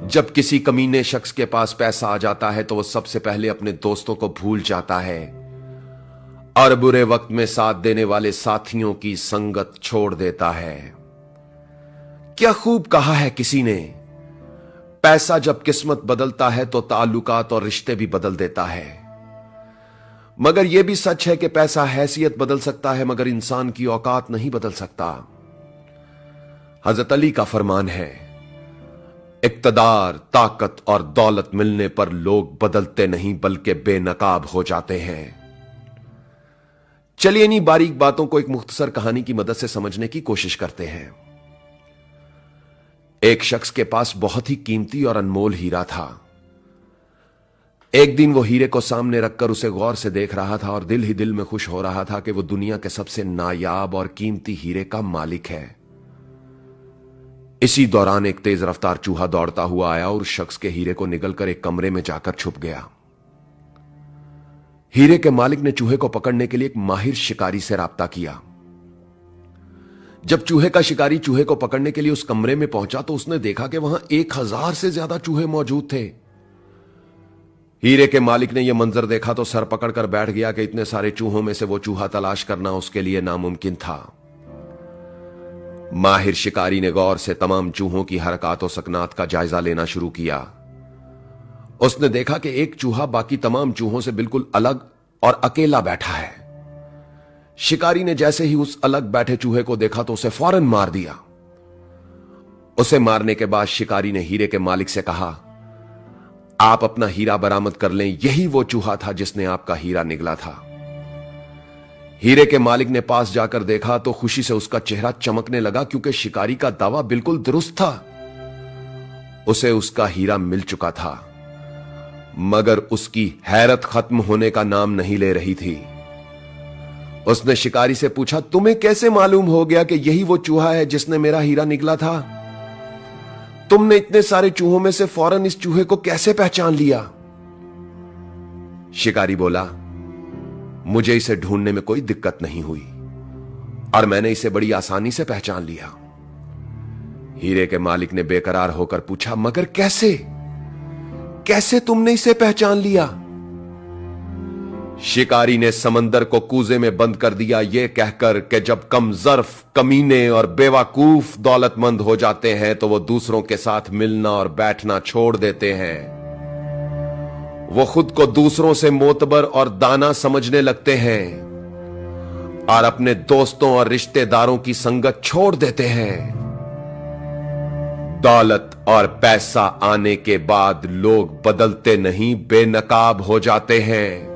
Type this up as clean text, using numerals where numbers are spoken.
जब किसी कमीने शख्स के पास पैसा आ जाता है तो वो सबसे पहले अपने दोस्तों को भूल जाता है और बुरे वक्त में साथ देने वाले साथियों की संगत छोड़ देता है। क्या खूब कहा है किसी ने, पैसा जब किस्मत बदलता है तो ताल्लुकात और रिश्ते भी बदल देता है। मगर यह भी सच है कि पैसा हैसियत बदल सकता है मगर इंसान की औकात नहीं बदल सकता। हजरत अली का फरमान है, इक्तदार, ताकत और दौलत मिलने पर लोग बदलते नहीं बल्कि बेनकाब हो जाते हैं। चलिए इन्हीं बारीक बातों को एक मुख्तसर कहानी की मदद से समझने की कोशिश करते हैं। एक शख्स के पास बहुत ही कीमती और अनमोल हीरा था। एक दिन वो हीरे को सामने रखकर उसे गौर से देख रहा था और दिल ही दिल में खुश हो रहा था कि वो दुनिया के सबसे नायाब और कीमती हीरे का मालिक है। इसी दौरान एक तेज रफ्तार चूहा दौड़ता हुआ आया और उस शख्स के हीरे को निगलकर एक कमरे में जाकर छुप गया। हीरे के मालिक ने चूहे को पकड़ने के लिए एक माहिर शिकारी से राब्ता किया। जब चूहे का शिकारी चूहे को पकड़ने के लिए उस कमरे में पहुंचा तो उसने देखा कि वहां 1000 से ज्यादा चूहे मौजूद थे। हीरे के मालिक ने यह मंजर देखा तो सर पकड़कर बैठ गया कि इतने सारे चूहों में से वो चूहा तलाश करना उसके लिए नामुमकिन था। माहिर शिकारी ने गौर से तमाम चूहों की हरकत और सकनात का जायजा लेना शुरू किया। उसने देखा कि एक चूहा बाकी तमाम चूहों से बिल्कुल अलग और अकेला बैठा है। शिकारी ने जैसे ही उस अलग बैठे चूहे को देखा तो उसे फौरन मार दिया। उसे मारने के बाद शिकारी ने हीरे के मालिक से कहा, आप अपना हीरा बरामद कर लें, यही वो चूहा था जिसने आपका हीरा निगला था। हीरे के मालिक ने पास जाकर देखा तो खुशी से उसका चेहरा चमकने लगा क्योंकि शिकारी का दावा बिल्कुल दुरुस्त था। उसे उसका हीरा मिल चुका था मगर उसकी हैरत खत्म होने का नाम नहीं ले रही थी। उसने शिकारी से पूछा, तुम्हें कैसे मालूम हो गया कि यही वो चूहा है जिसने मेरा हीरा निगला था? तुमने इतने सारे चूहों में से फौरन इस चूहे को कैसे पहचान लिया? शिकारी बोला, मुझे इसे ढूंढने में कोई दिक्कत नहीं हुई और मैंने इसे बड़ी आसानी से पहचान लिया। हीरे के मालिक ने बेकरार होकर पूछा, मगर कैसे कैसे तुमने इसे पहचान लिया? शिकारी ने समंदर को कूजे में बंद कर दिया, यह कहकर कि जब कम ज़र्फ, कमीने और बेवकूफ दौलतमंद हो जाते हैं तो वो दूसरों के साथ मिलना और बैठना छोड़ देते हैं। वो खुद को दूसरों से मोतबर और दाना समझने लगते हैं और अपने दोस्तों और रिश्तेदारों की संगत छोड़ देते हैं। दौलत और पैसा आने के बाद लोग बदलते नहीं, बेनकाब हो जाते हैं।